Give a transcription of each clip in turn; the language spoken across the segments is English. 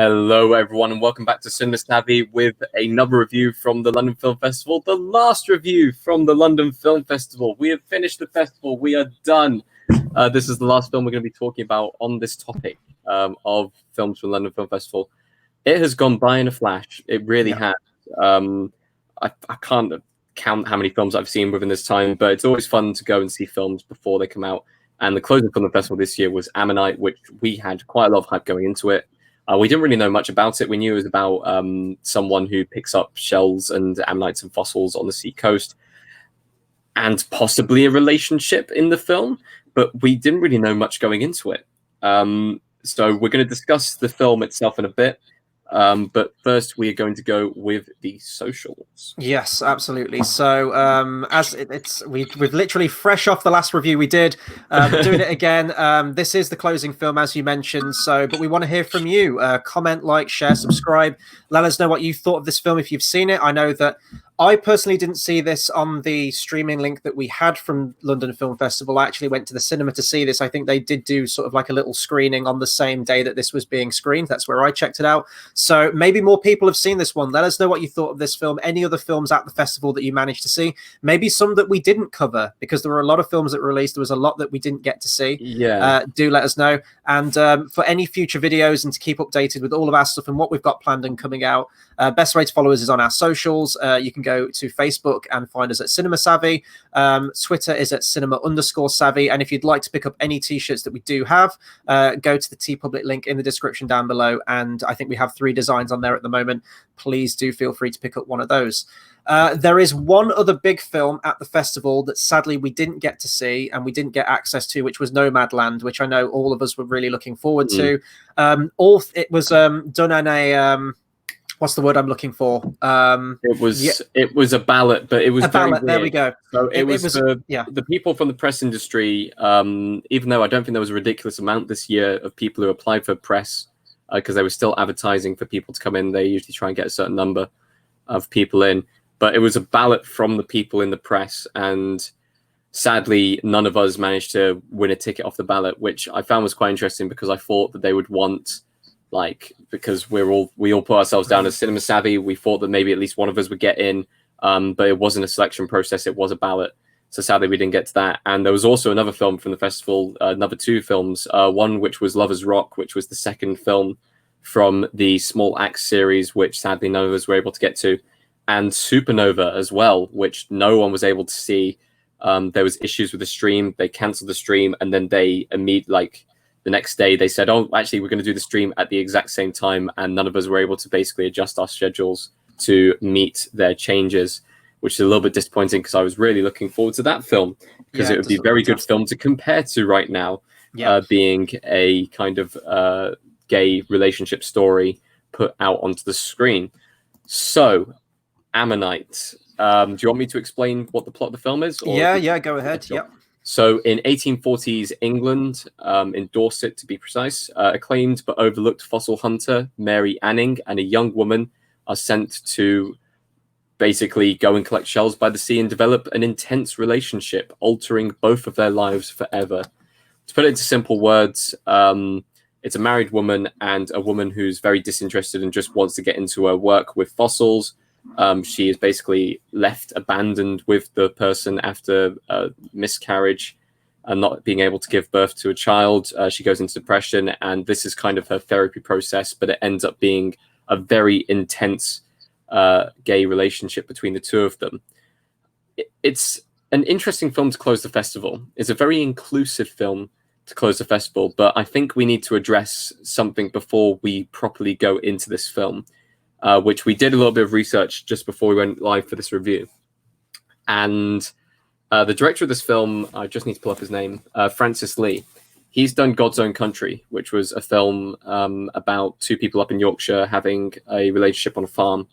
Hello, everyone, and welcome back to Cinema Savvy with another review from the London Film Festival, the last review from the London Film Festival. We have finished the festival. We are done. This is the last film we're going to be talking about on this topic of films from the London Film Festival. It has gone by in a flash. It really has. I can't count how many films I've seen within this time, but it's always fun to go and see films before they come out. And the closing film of the festival this year was Ammonite, which we had quite a lot of hype going into it. We didn't really know much about it. We knew it was about someone who picks up shells and ammonites and fossils on the sea coast, and possibly a relationship in the film, but we didn't really know much going into it. So we're going to discuss the film itself in a bit. But first, we are going to go with the socials. Yes, absolutely. So, we've literally fresh off the last review we did, doing it again. This is the closing film, as you mentioned. So, but we want to hear from you. Comment, like, share, subscribe. Let us know what you thought of this film if you've seen it. I know that I personally didn't see this on the streaming link that we had from London Film Festival. I actually went to the cinema to see this. I think they did do sort of like a little screening on the same day that this was being screened. That's where I checked it out. So maybe more people have seen this one. Let us know what you thought of this film. Any other films at the festival that you managed to see? Maybe some that we didn't cover, because there were a lot of films that were released. There was a lot that we didn't get to see. Yeah. Do let us know. And for any future videos and to keep updated with all of our stuff and what we've got planned and coming out, best way to follow us is on our socials. You can go to Facebook and find us at Cinema Savvy. Twitter is at cinema_savvy. And if you'd like to pick up any t-shirts that we do have, go to the TeePublic link in the description down below. And I think we have 3 designs on there at the moment. Please do feel free to pick up one of those. There is one other big film at the festival that sadly we didn't get to see and we didn't get access to, which was Nomadland, which I know all of us were really looking forward to. It was done on a... what's the word I'm looking for? It was a ballot, but it was a ballot. Weird. There we go. So it was the people from the press industry. Even though I don't think there was a ridiculous amount this year of people who applied for press, because they were still advertising for people to come in. They usually try and get a certain number of people in, but it was a ballot from the people in the press, and sadly, none of us managed to win a ticket off the ballot, which I found was quite interesting because I thought that they would want. Because we all put ourselves down as Cinema Savvy, we thought that maybe at least one of us would get in, but it wasn't a selection process, it was a ballot. So sadly we didn't get to that. And there was also another film from the festival, another 2 films, one which was Lovers Rock, which was the second film from the Small Axe series, which sadly none of us were able to get to, and Supernova as well, which no one was able to see. There was issues with the stream, they cancelled the stream, and then they immediately, the next day they said, oh, actually, we're going to do the stream at the exact same time. And none of us were able to basically adjust our schedules to meet their changes, which is a little bit disappointing because I was really looking forward to that film, because it would be a very good film to compare to right now, being a kind of gay relationship story put out onto the screen. So, Ammonite. Do you want me to explain what the plot of the film is? Or go ahead. Yep. So in 1840s England, in Dorset to be precise, acclaimed but overlooked fossil hunter Mary Anning and a young woman are sent to basically go and collect shells by the sea and develop an intense relationship, altering both of their lives forever. To put it into simple words, it's a married woman and a woman who's very disinterested and just wants to get into her work with fossils. She is basically left abandoned with the person after a miscarriage and not being able to give birth to a child. She goes into depression, and this is kind of her therapy process, but it ends up being a very intense gay relationship between the 2 of them. It's an interesting film to close the festival. It's a very inclusive film to close the festival, but I think we need to address something before we properly go into this film. Which we did a little bit of research just before we went live for this review. And the director of this film, I just need to pull up his name, Francis Lee. He's done God's Own Country, which was a film about 2 people up in Yorkshire having a relationship on a farm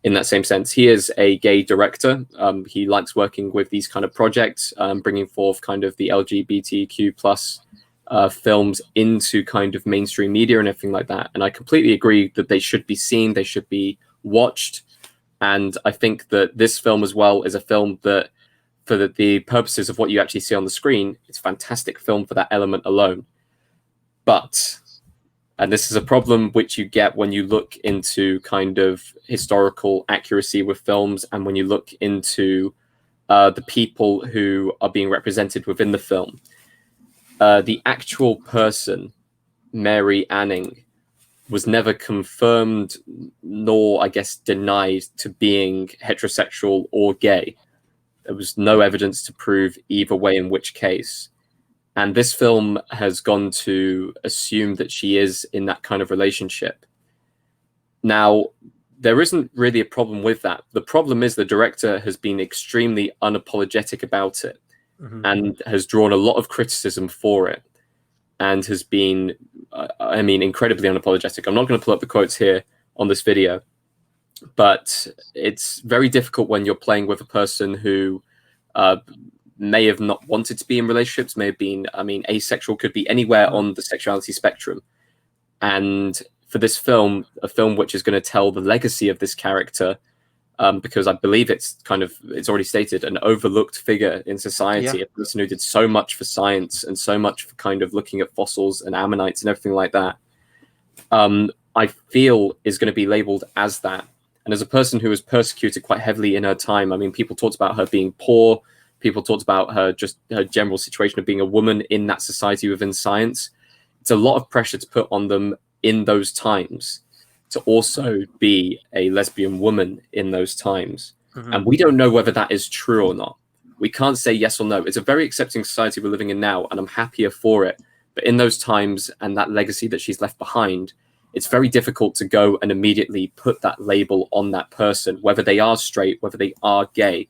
in that same sense. He is a gay director. He likes working with these kind of projects, bringing forth kind of the LGBTQ plus films into kind of mainstream media and everything like that. And I completely agree that they should be seen, they should be watched. And I think that this film as well is a film that, for the purposes of what you actually see on the screen, it's a fantastic film for that element alone. But And this is a problem which you get when you look into kind of historical accuracy with films, and when you look into the people who are being represented within the film. The actual person, Mary Anning, was never confirmed, nor, I guess, denied to being heterosexual or gay. There was no evidence to prove either way in which case. And this film has gone to assume that she is in that kind of relationship. Now, there isn't really a problem with that. The problem is the director has been extremely unapologetic about it, and has drawn a lot of criticism for it, and has been, I mean, incredibly unapologetic. I'm not going to pull up the quotes here on this video, but it's very difficult when you're playing with a person who may have not wanted to be in relationships, may have been, I mean, asexual, could be anywhere on the sexuality spectrum. And for this film, a film which is going to tell the legacy of this character, because I believe it's already stated, an overlooked figure in society, a person who did so much for science and so much for kind of looking at fossils and ammonites and everything like that, I feel is going to be labeled as that. And as a person who was persecuted quite heavily in her time, I mean, people talked about her being poor, people talked about her general situation of being a woman in that society within science. It's a lot of pressure to put on them in those times, to also be a lesbian woman in those times. And we don't know whether that is true or not. We can't say yes or no. It's a very accepting society we're living in now, and I'm happier for it. But in those times and that legacy that she's left behind, it's very difficult to go and immediately put that label on that person, whether they are straight, whether they are gay.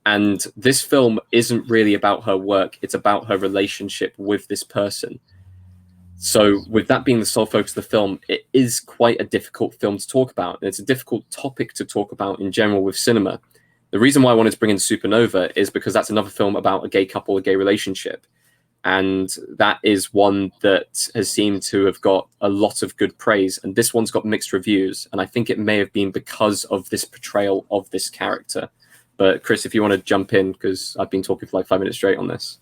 And this film isn't really about her work. It's about her relationship with this person. So with that being the sole focus of the film, it is quite a difficult film to talk about. And it's a difficult topic to talk about in general with cinema. The reason why I wanted to bring in Supernova is because that's another film about a gay couple, a gay relationship. And that is one that has seemed to have got a lot of good praise. And this one's got mixed reviews. And I think it may have been because of this portrayal of this character. But Chris, if you want to jump in, because I've been talking for like 5 minutes straight on this.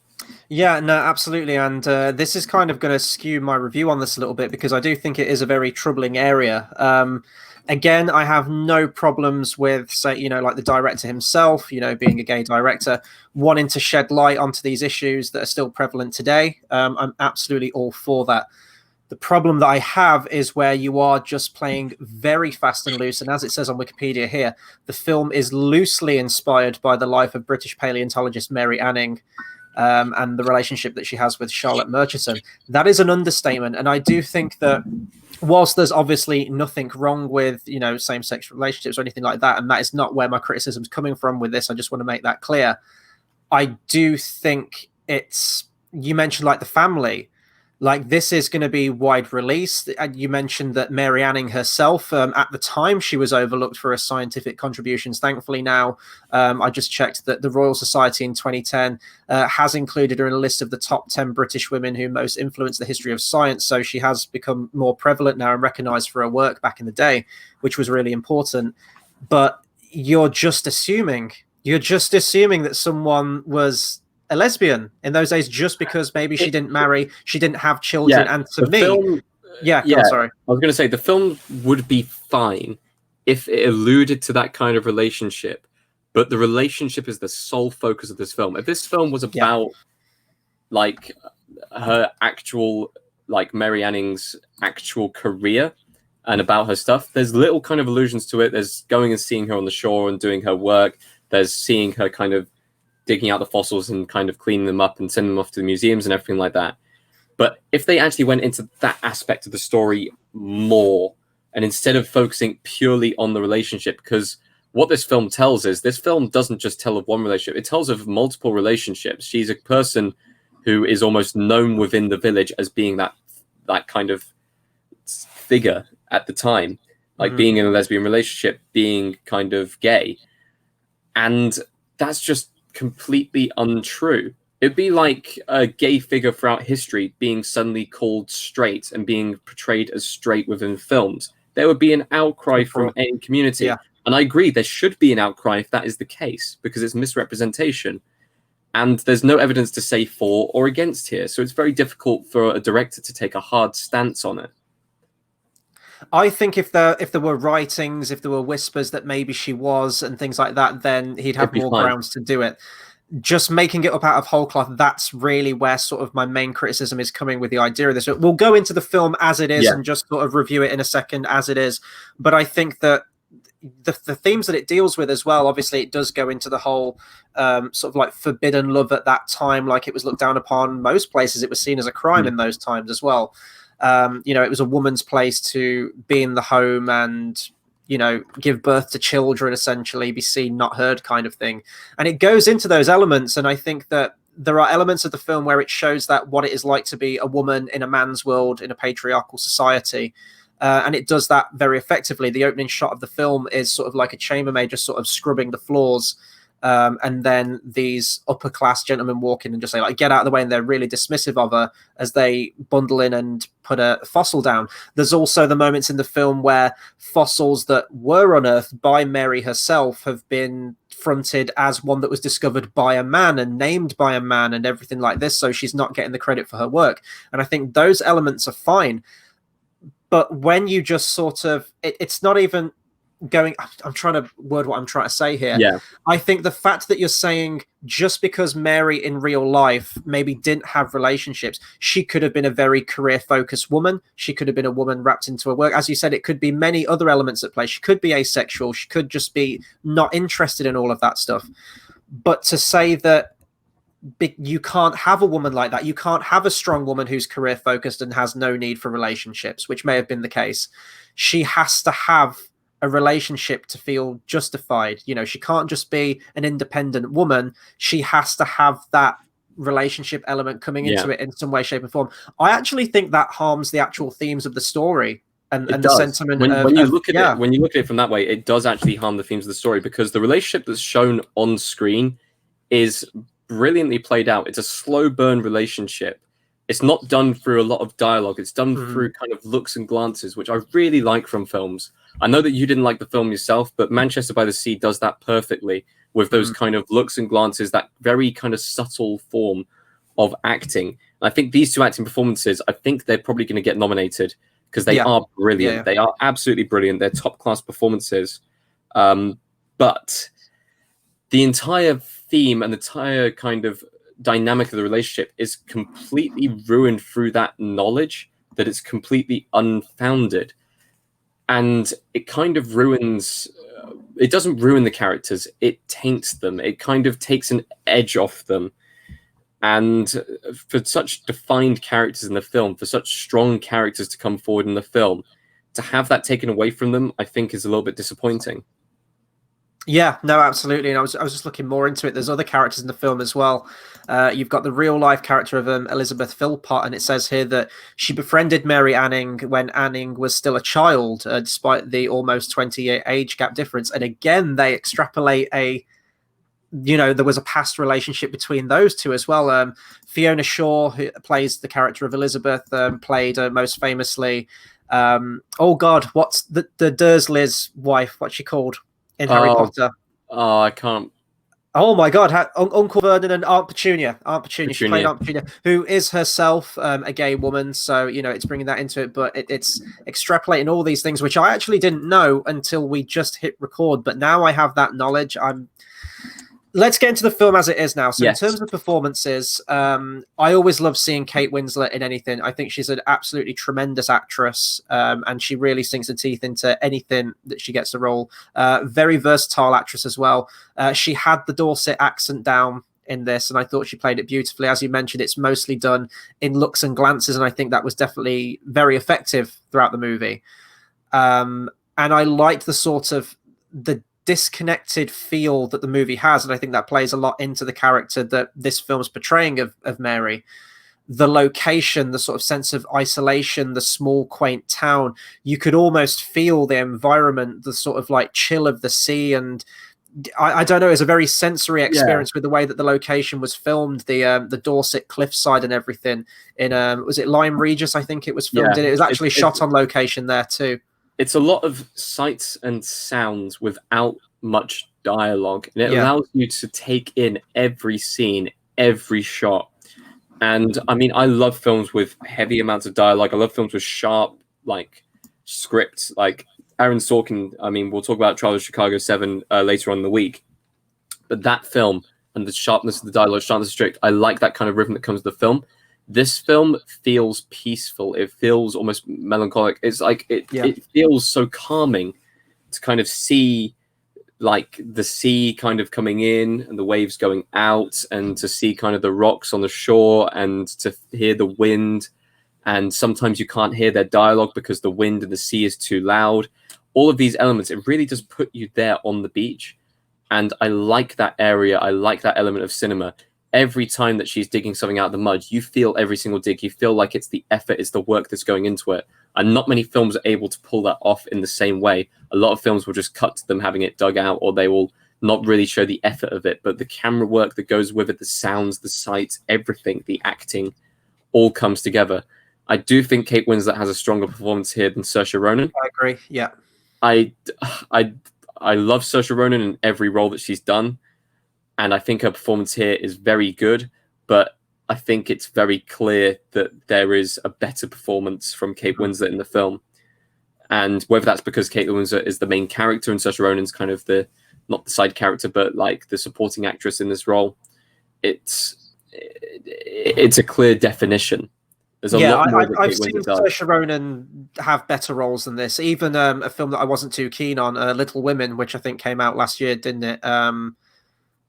Yeah, no, absolutely. And this is kind of going to skew my review on this a little bit, because I do think it is a very troubling area. Again, I have no problems with, say, like the director himself, being a gay director, wanting to shed light onto these issues that are still prevalent today. I'm absolutely all for that. The problem that I have is where you are just playing very fast and loose. And as it says on Wikipedia here, the film is loosely inspired by the life of British paleontologist Mary Anning, and the relationship that she has with Charlotte Murchison. That is an understatement. And I do think that whilst there's obviously nothing wrong with, same-sex relationships or anything like that, and that is not where my criticism's coming from with this, I just want to make that clear. I do think you mentioned like the family, like this is going to be wide release. You mentioned that Mary Anning herself, at the time, she was overlooked for her scientific contributions. Thankfully now, I just checked that the Royal Society in 2010 has included her in a list of the top 10 British women who most influenced the history of science. So she has become more prevalent now and recognized for her work back in the day, which was really important. But you're just assuming that someone was a lesbian in those days just because maybe she didn't marry, she didn't have children. And to me, sorry, I was going to say the film would be fine if it alluded to that kind of relationship, but the relationship is the sole focus of this film. If this film was about like her actual, like Mary Anning's actual career and about her stuff, there's little kind of allusions to it. There's going and seeing her on the shore and doing her work. There's seeing her kind of digging out the fossils and kind of cleaning them up and sending them off to the museums and everything like that. But if they actually went into that aspect of the story more, and instead of focusing purely on the relationship, because what this film tells is this film doesn't just tell of one relationship, it tells of multiple relationships. She's a person who is almost known within the village as being that kind of figure at the time, like being in a lesbian relationship, being kind of gay. And that's just completely untrue. It'd be like a gay figure throughout history being suddenly called straight and being portrayed as straight within films. There would be an outcry from any community. And I agree, there should be an outcry if that is the case, because it's misrepresentation. And there's no evidence to say for or against here. So it's very difficult for a director to take a hard stance on it. I think if there were writings, if there were whispers that maybe she was and things like that, then he'd It'd have be more fine. grounds to do it. Just making it up out of whole cloth, that's really where sort of my main criticism is coming with the idea of this. We'll go into the film as it is Yeah. and just sort of review it in a second as it is. But I think that the themes that it deals with as well, obviously it does go into the whole sort of like forbidden love at that time, like it was looked down upon. Most places it was seen as a crime in those times as well. It was a woman's place to be in the home and give birth to children, essentially, be seen, not heard kind of thing. And it goes into those elements. And I think that there are elements of the film where it shows that what it is like to be a woman in a man's world in a patriarchal society. And it does that very effectively. The opening shot of the film is sort of like a chambermaid just sort of scrubbing the floors. And then these upper class gentlemen walk in and just say, like, get out of the way. And they're really dismissive of her as they bundle in and put a fossil down. There's also the moments in the film where fossils that were unearthed by Mary herself have been fronted as one that was discovered by a man and named by a man and everything like this. So she's not getting the credit for her work. And I think those elements are fine. But when you just sort of, it's not even going, I'm trying to word what I'm trying to say here. Yeah. I think the fact that you're saying just because Mary in real life maybe didn't have relationships, she could have been a very career focused woman. She could have been a woman wrapped into her work. As you said, it could be many other elements at play. She could be asexual. She could just be not interested in all of that stuff. But to say that you can't have a woman like that, you can't have a strong woman who's career focused and has no need for relationships, which may have been the case. She has to have a relationship to feel justified. She can't just be an independent woman. She has to have that relationship element coming into it in some way, shape, and form. I actually think that harms the actual themes of the story and the sentiment. When you look at it from that way, it does actually harm the themes of the story, because the relationship that's shown on screen is brilliantly played out. It's a slow burn relationship. It's not done through a lot of dialogue. It's done through kind of looks and glances, which I really like from films. I know that you didn't like the film yourself, but Manchester by the Sea does that perfectly with those kind of looks and glances, that very kind of subtle form of acting. And I think these two acting performances, I think they're probably going to get nominated because they are brilliant. They are absolutely brilliant. They're top class performances. But the entire theme and the entire kind of dynamic of the relationship is completely ruined through that knowledge that it's completely unfounded. And it kind of ruins, it doesn't ruin the characters, it taints them. It kind of takes an edge off them. And for such defined characters in the film, for such strong characters to come forward in the film, to have that taken away from them, I think is a little bit disappointing. Yeah, no, absolutely. And I was just looking more into it. There's other characters in the film as well. You've got the real life character of Elizabeth Philpott, and it says here that she befriended Mary Anning when Anning was still a child, despite the almost 20-year age gap difference. And again, they extrapolate there was a past relationship between those two as well. Fiona Shaw, who plays the character of Elizabeth, played most famously, what's the Dursley's wife? What's she called in Harry Potter? Oh, I can't. Oh my God! Uncle Vernon and Aunt Petunia. She played Aunt Petunia, who is herself a gay woman. So it's bringing that into it, but it's extrapolating all these things, which I actually didn't know until we just hit record. But now I have that knowledge. Let's get into the film as it is now. So in terms of performances, I always love seeing Kate Winslet in anything. I think she's an absolutely tremendous actress, and she really sinks her teeth into anything that she gets a role. Very versatile actress as well. She had the Dorset accent down in this, and I thought she played it beautifully. As you mentioned, it's mostly done in looks and glances, and I think that was definitely very effective throughout the movie. And I liked the sort of the disconnected feel that the movie has, and I think that plays a lot into the character that this film's portraying of Mary. The location, the sort of sense of isolation, the small quaint town, you could almost feel the environment, the sort of like chill of the sea, and I don't know, it's a very sensory experience with the way that the location was filmed, the Dorset cliffside and everything in was it Lyme Regis, I think it was filmed in. It was actually shot on location there too. It's a lot of sights and sounds without much dialogue, and it allows you to take in every scene, every shot. And I mean, I love films with heavy amounts of dialogue. I love films with sharp, like script. Like Aaron Sorkin, I mean, we'll talk about Trial of Chicago 7 later on in the week, but that film and the sharpness of the dialogue, sharpness of strict, I like that kind of rhythm that comes with the film. This film feels peaceful. It feels almost melancholic. It's like it feels so calming to kind of see like the sea kind of coming in and the waves going out, and to see kind of the rocks on the shore, and to hear the wind. And sometimes you can't hear their dialogue because the wind and the sea is too loud. All of these elements, it really does put you there on the beach. And I like that area. I like that element of cinema. Every time that she's digging something out of the mud, you feel every single dig. You feel like it's the effort, it's the work that's going into it. And not many films are able to pull that off in the same way. A lot of films will just cut to them having it dug out, or they will not really show the effort of it. But the camera work that goes with it, the sounds, the sights, everything, the acting, all comes together. I do think Kate Winslet has a stronger performance here than Saoirse Ronan. I agree. Yeah. I love Saoirse Ronan in every role that she's done, and I think her performance here is very good. But I think it's very clear that there is a better performance from Kate Winslet in the film, and whether that's because Kate Winslet is the main character and Saoirse Ronan's kind of the not the side character, but like the supporting actress in this role, it's a clear definition. There's a lot more that I've seen Saoirse Ronan have better roles than this. Even a film that I wasn't too keen on, Little Women, which I think came out last year, didn't it?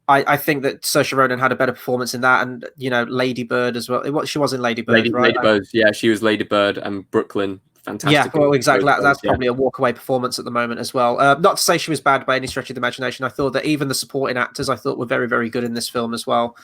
I think that Saoirse Ronan had a better performance in that, and Lady Bird as well. She was in Lady Bird, right? Lady Bird, yeah, she was Lady Bird and Brooklyn. Fantastic. Yeah, well, exactly. That's probably a walkaway performance at the moment as well. Not to say she was bad by any stretch of the imagination. I thought that even the supporting actors, I thought, were very, very good in this film as well.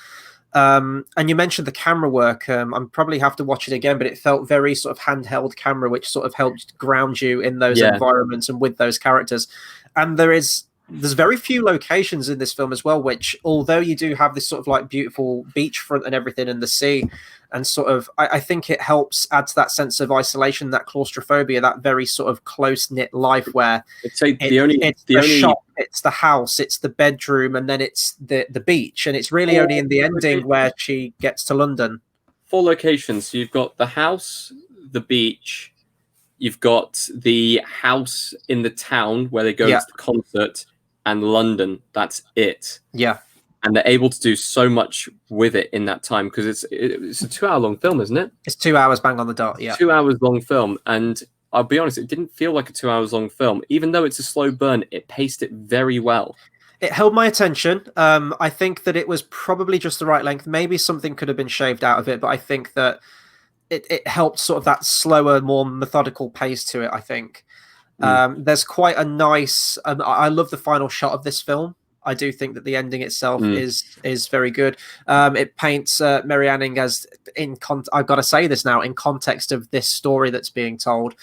And you mentioned the camera work. I'm probably have to watch it again, but it felt very sort of handheld camera, which sort of helped ground you in those environments and with those characters. And there's very few locations in this film as well, which, although you do have this sort of like beautiful beachfront and everything in the sea, and sort of, I think it helps add to that sense of isolation, that claustrophobia, that very sort of close-knit life where it's the shop, it's the house, it's the bedroom, and then it's the beach. And it's really only in the ending where she gets to London. 4 locations. So you've got the house, the beach, you've got the house in the town where they go to the concert, and London. That's it. Yeah. And they're able to do so much with it in that time, because it's a 2-hour-long film, isn't it? It's 2 hours bang on the dot, yeah. 2 hours long film. And I'll be honest, it didn't feel like a 2 hours long film. Even though it's a slow burn, it paced it very well. It held my attention. I think that it was probably just the right length. Maybe something could have been shaved out of it, but I think that it helped sort of that slower, more methodical pace to it, I think. There's quite a nice... I love the final shot of this film. I do think that the ending itself is very good. It paints Mary Anning as, I've got to say this now, in context of this story that's being told.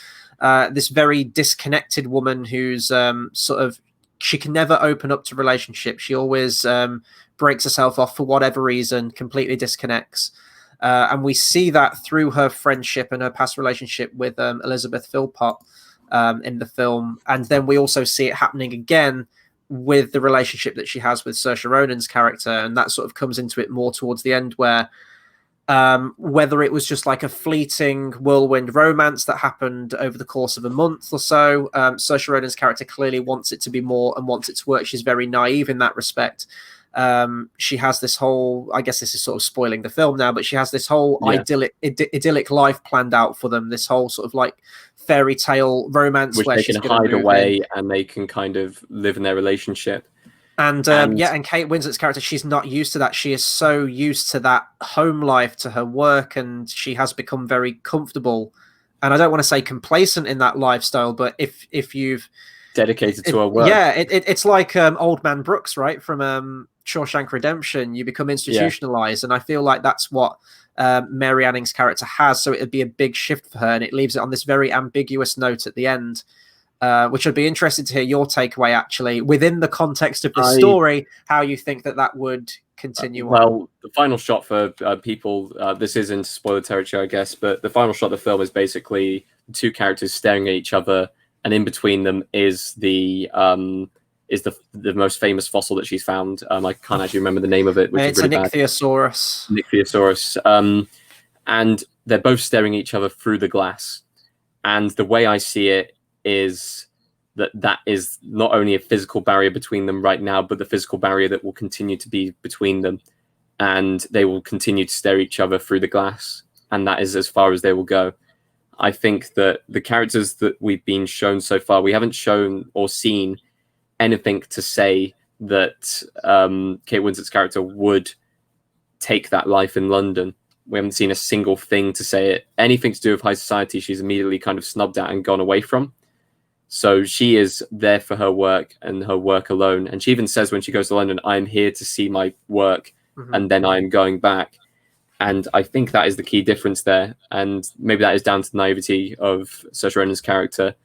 This very disconnected woman who's sort of, she can never open up to relationships. She always breaks herself off for whatever reason, completely disconnects. And we see that through her friendship and her past relationship with Elizabeth Philpott in the film. And then we also see it happening again with the relationship that she has with Saoirse Ronan's character, and that sort of comes into it more towards the end, where whether it was just like a fleeting whirlwind romance that happened over the course of a month or so, Saoirse Ronan's character clearly wants it to be more and wants it to work. She's very naive in that respect. She has this whole, I guess this is sort of spoiling the film now, but she has this whole idyllic life planned out for them, this whole sort of like fairy tale romance which where they she's can hide away and they can kind of live in their relationship. And Kate Winslet's character, she's not used to that. She is so used to that home life, to her work, and she has become very comfortable. And I don't want to say complacent in that lifestyle, but if you've dedicated to her work, it's like Old Man Brooks, right, from Shawshank Redemption. You become institutionalized, and I feel like that's what Mary Anning's character has. So it'd be a big shift for her, and it leaves it on this very ambiguous note at the end. Which I'd be interested to hear your takeaway, actually, within the context of the story, how you think that would continue on. Well, the final shot for people, this isn't spoiler territory, I guess, but the final shot of the film is basically the 2 characters staring at each other, and in between them is the most famous fossil that she's found. I can't actually remember the name of it, which it's is really a Nyctheosaurus. And they're both staring at each other through the glass. And the way I see it, is that is not only a physical barrier between them right now, but the physical barrier that will continue to be between them, and they will continue to stare each other through the glass, and that is as far as they will go. I think that the characters that we've been shown so far, we haven't shown or seen anything to say that Kate Winslet's character would take that life in London. We haven't seen a single thing to say it. Anything to do with high society, she's immediately kind of snubbed at and gone away from. So she is there for her work and her work alone. And she even says when she goes to London, I'm here to see my work, and then I'm going back. And I think that is the key difference there. And maybe that is down to the naivety of Saoirse Ronan's character,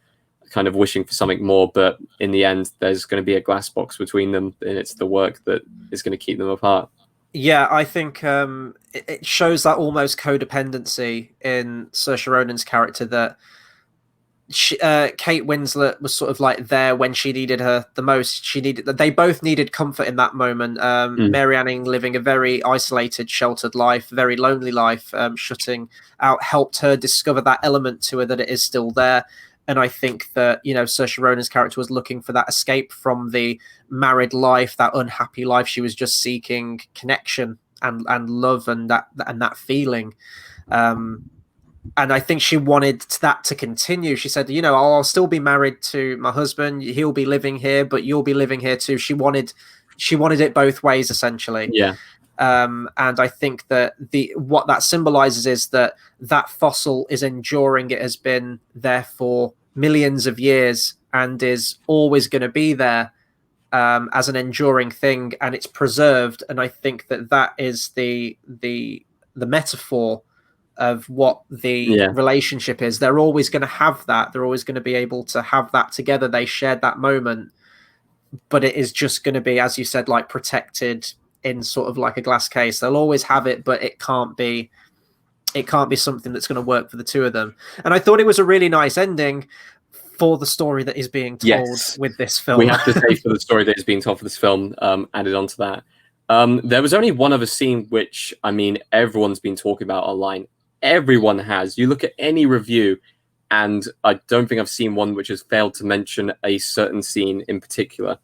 kind of wishing for something more. But in the end, there's going to be a glass box between them, and it's the work that is going to keep them apart. Yeah, I think it shows that almost codependency in Saoirse Ronan's character, that Kate Winslet was sort of like there when she needed her the most. They both needed comfort in that moment. Mary Anning, living a very isolated, sheltered life, very lonely life, shutting out, helped her discover that element to her that it is still there. And I think that, you know, Saoirse Ronan's character was looking for that escape from the married life, that unhappy life. She was just seeking connection and love and that feeling. And I think she wanted that to continue. She said, you know, I'll still be married to my husband. He'll be living here, but you'll be living here too. She wanted it both ways, essentially. Yeah. And I think that what that symbolizes is that fossil is enduring. It has been there for millions of years and is always going to be there as an enduring thing, and it's preserved. And I think that is the metaphor of what the relationship is. They're always going to have that. They're always going to be able to have that together. They shared that moment, but it is just going to be, as you said, like protected in sort of like a glass case. They'll always have it, but it can't be something that's going to work for the two of them. And I thought it was a really nice ending for the story that is being told with this film. We have to say for the story that is being told for this film, added on to that. There was only one other scene which, I mean, everyone's been talking about online. Everyone has. You look at any review, and I don't think I've seen one which has failed to mention a certain scene in particular.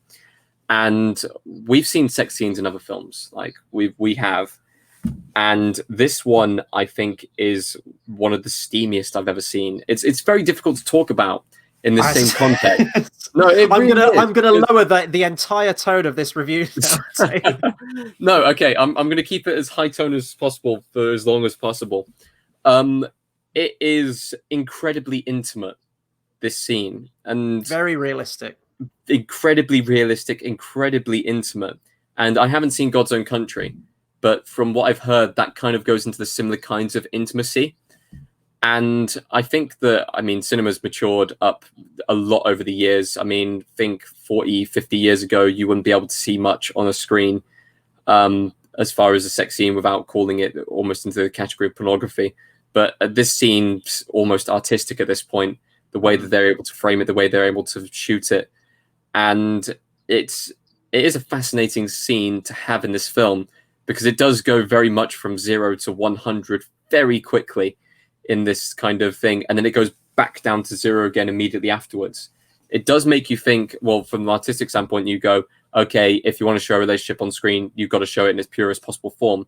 And we've seen sex scenes in other films, like we have. And this one, I think, is one of the steamiest I've ever seen. It's very difficult to talk about in the same context. No, I'm gonna lower the entire tone of this review now. No, okay, I'm gonna keep it as high tone as possible for as long as possible. It is incredibly intimate, this scene, and very realistic. Incredibly realistic, incredibly intimate. And I haven't seen God's Own Country, but from what I've heard, that kind of goes into the similar kinds of intimacy. And I think that, I mean, cinema's matured up a lot over the years. I mean, think 40, 50 years ago, you wouldn't be able to see much on a screen as far as a sex scene without calling it almost into the category of pornography. But this scene's almost artistic at this point, the way that they're able to frame it, the way they're able to shoot it. And it is a fascinating scene to have in this film, because it does go very much from 0 to 100 very quickly in this kind of thing, and then it goes back down to 0 again immediately afterwards. It does make you think, well, from an artistic standpoint, you go, okay, if you want to show a relationship on screen, you've got to show it in its purest possible form.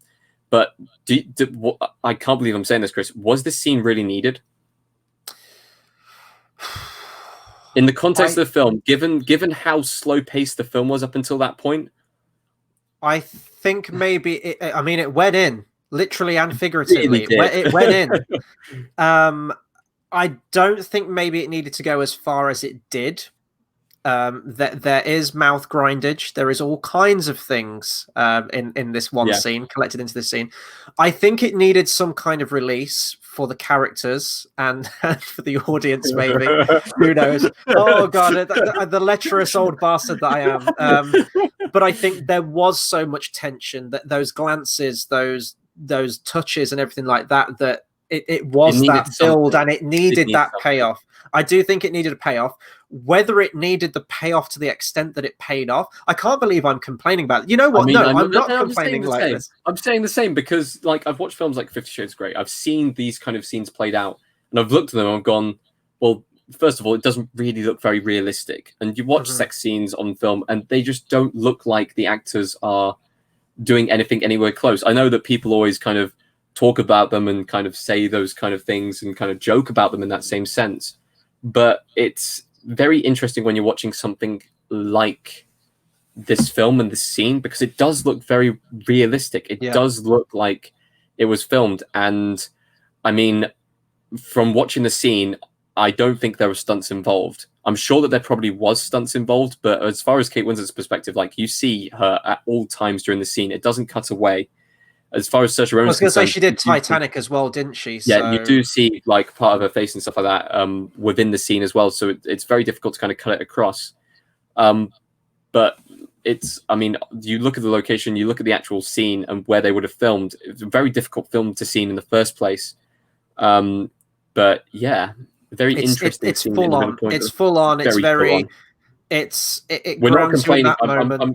But I can't believe I'm saying this, Chris. Was this scene really needed? In the context of the film, given how slow-paced the film was up until that point? I think maybe, it went in, literally and figuratively. It went in. I don't think maybe it needed to go as far as it did. There is mouth grindage. There is all kinds of things in this one scene, collected into this scene. I think it needed some kind of release for the characters and for the audience, maybe. Who knows? Oh, God, the lecherous old bastard that I am. But I think there was so much tension, that those glances, those touches and everything like that, that it was that build, and it needed that payoff. I do think it needed a payoff. Whether it needed the payoff to the extent that it paid off, I can't believe I'm complaining about it. You know what? I'm not complaining like this. I'm saying the same, because like I've watched films like 50 Shades of Grey. I've seen these kind of scenes played out, and I've looked at them and I've gone, well, first of all, it doesn't really look very realistic. And you watch sex scenes on film, and they just don't look like the actors are doing anything anywhere close. I know that people always kind of talk about them and kind of say those kind of things and kind of joke about them in that same sense. But it's very interesting when you're watching something like this film and this scene, because it does look very realistic. It does look like it was filmed. And I mean, from watching the scene, I don't think there were stunts involved. I'm sure that there probably was stunts involved, but as far as Kate Winslet's perspective, like, you see her at all times during the scene. It doesn't cut away. As far as Saoirse Ronan, I was going to say she did Titanic as well, didn't she? Yeah, so you do see like part of her face and stuff like that within the scene as well. So it's very difficult to kind of cut it across. But it's, I mean, you look at the location, you look at the actual scene and where they would have filmed. It's a very difficult film to see in the first place. But yeah, very interesting. It's full on. It's full on. It's very. It we're not complaining.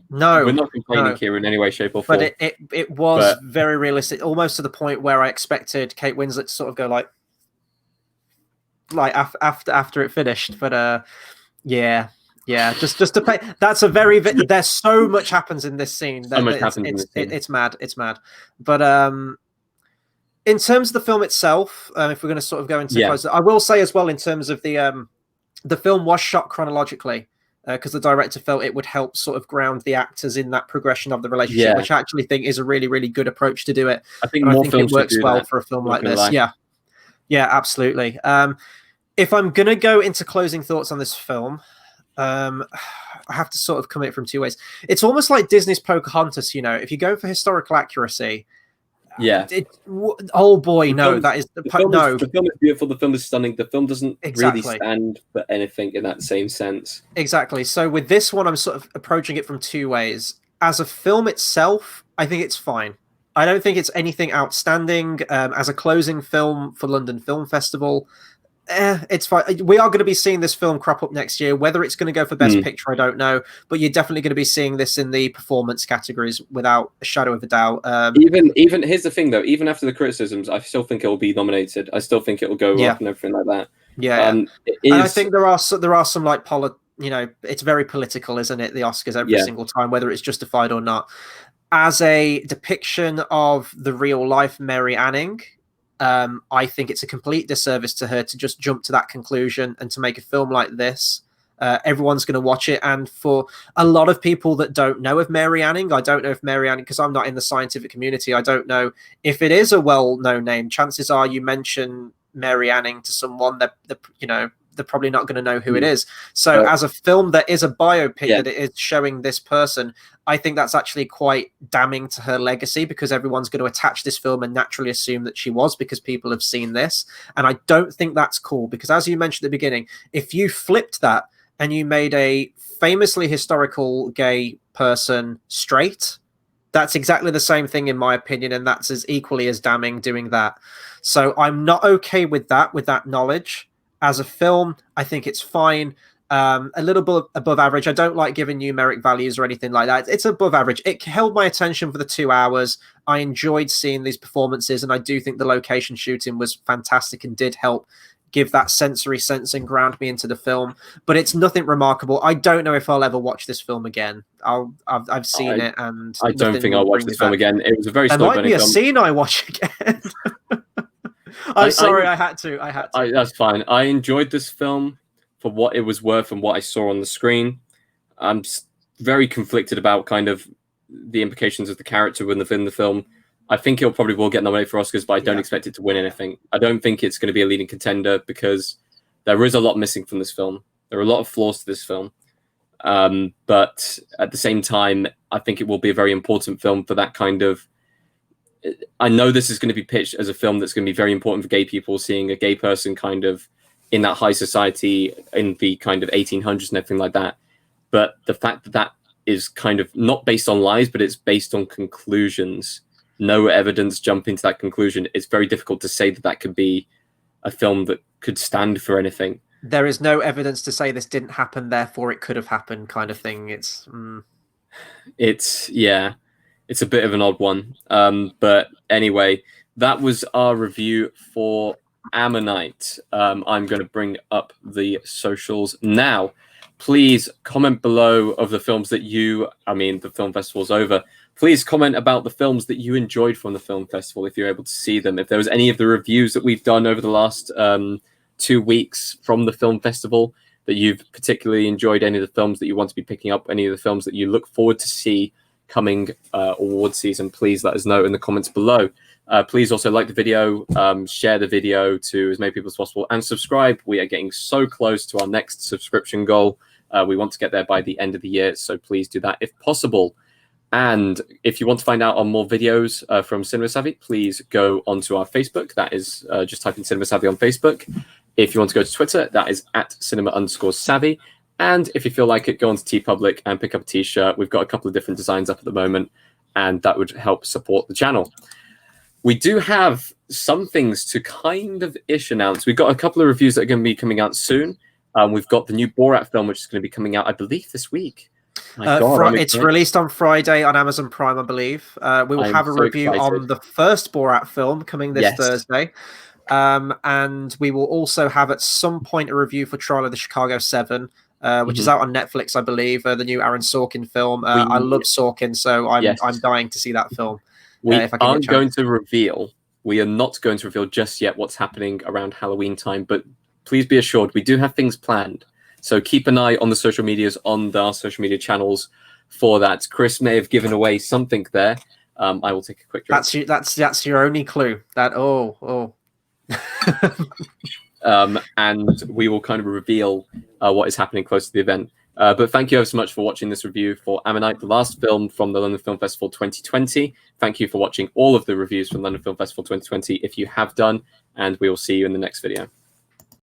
No, we're not complaining here in any way, shape, or form. But it was very realistic, almost to the point where I expected Kate Winslet to sort of go like after it finished. But yeah, just to play. That's a very. There's so much happens in this scene. So much happens in this scene. It's mad. It's mad. But in terms of the film itself, if we're going to sort of go into close, I will say as well, in terms of the film was shot chronologically. Because the director felt it would help sort of ground the actors in that progression of the relationship, which I actually think is a really, really good approach to do it. I think it works well for a film like this. Yeah, absolutely. If I'm going to go into closing thoughts on this film, I have to sort of come at it from two ways. It's almost like Disney's Pocahontas, you know, if you go for historical accuracy, oh boy, that is the film is beautiful. The film is stunning. The film doesn't really stand for anything in that same sense. Exactly. So with this one, I'm sort of approaching it from two ways. As a film itself, I think it's fine. I don't think it's anything outstanding. As a closing film for London Film Festival, it's fine. We are going to be seeing this film crop up next year. Whether it's going to go for Best Picture, I don't know. But you're definitely going to be seeing this in the performance categories without a shadow of a doubt. Even here's the thing, though. Even after the criticisms, I still think it will be nominated. I still think it will go up and everything like that. And I think there are some like it's very political, isn't it? The Oscars every single time, whether it's justified or not. As a depiction of the real life Mary Anning, I think it's a complete disservice to her to just jump to that conclusion and to make a film like this. Everyone's going to watch it. And for a lot of people that don't know of Mary Anning, I don't know if Mary Anning, because I'm not in the scientific community, I don't know if it is a well-known name. Chances are you mention Mary Anning to someone that, they're probably not going to know who it is. So as a film that is a biopic, that it is showing this person, I think that's actually quite damning to her legacy, because everyone's going to attach this film and naturally assume that she was, because people have seen this. And I don't think that's cool, because as you mentioned at the beginning, if you flipped that and you made a famously historical gay person straight, that's exactly the same thing, in my opinion, and that's as equally as damning doing that. So I'm not okay with that knowledge. As a film, I think it's fine. A little bit above average. I don't like giving numeric values or anything like that. It's above average. It held my attention for the 2 hours. I enjoyed seeing these performances, and I do think the location shooting was fantastic and did help give that sensory sense and ground me into the film. But it's nothing remarkable. I don't know if I'll ever watch this film again. I've seen it, and I don't think I'll watch this film again. It was a very slow burning film. There might be a scene I watch again. I'm sorry, I had to. That's fine. I enjoyed this film for what it was worth and what I saw on the screen. I'm very conflicted about kind of the implications of the character within the film. I think it probably will get nominated for Oscars, but I don't expect it to win anything. I don't think it's going to be a leading contender, because there is a lot missing from this film. There are a lot of flaws to this film. But at the same time, I think it will be a very important film for that kind of... I know this is going to be pitched as a film that's going to be very important for gay people, seeing a gay person kind of in that high society in the kind of 1800s and everything like that. But the fact that that is kind of not based on lies, but it's based on conclusions, no evidence jump into that conclusion, it's very difficult to say that that could be a film that could stand for anything. There is no evidence to say this didn't happen, therefore it could have happened, kind of thing. It's a bit of an odd one. But anyway, that was our review for Ammonite. I'm going to bring up the socials now. Please comment below of the films that the film festival's over. Please comment about the films that you enjoyed from the film festival if you're able to see them. If there was any of the reviews that we've done over the last 2 weeks from the film festival that you've particularly enjoyed, any of the films that you want to be picking up, any of the films that you look forward to see coming award season, please let us know in the comments below. Please also like the video, share the video to as many people as possible, and subscribe. We are getting so close to our next subscription goal. We want to get there by the end of the year, so please do that if possible. And if you want to find out on more videos from Cinema Savvy, please go onto our Facebook. That is just type in Cinema Savvy on Facebook. If you want to go to Twitter, that is @cinema_savvy. And if you feel like it, go on to TeePublic and pick up a t-shirt. We've got a couple of different designs up at the moment, and that would help support the channel. We do have some things to kind of announce. We've got a couple of reviews that are going to be coming out soon. We've got the new Borat film, which is going to be coming out, I believe, this week. It's released on Friday on Amazon Prime, I believe. We will have a review on the first Borat film coming this Thursday. And we will also have at some point a review for Trial of the Chicago 7, which is out on Netflix, I believe, the new Aaron Sorkin film. I love Sorkin, so I'm dying to see that film. We aren't going to reveal. We are not going to reveal just yet what's happening around Halloween time, but please be assured we do have things planned. So keep an eye on the social medias, on our social media channels for that. Chris may have given away something there. I will take a quick drink. That's your only clue. And we will kind of reveal what is happening close to the event. But thank you ever so much for watching this review for Ammonite, the last film from the London Film Festival 2020. Thank you for watching all of the reviews from London Film Festival 2020 if you have done, and we will see you in the next video.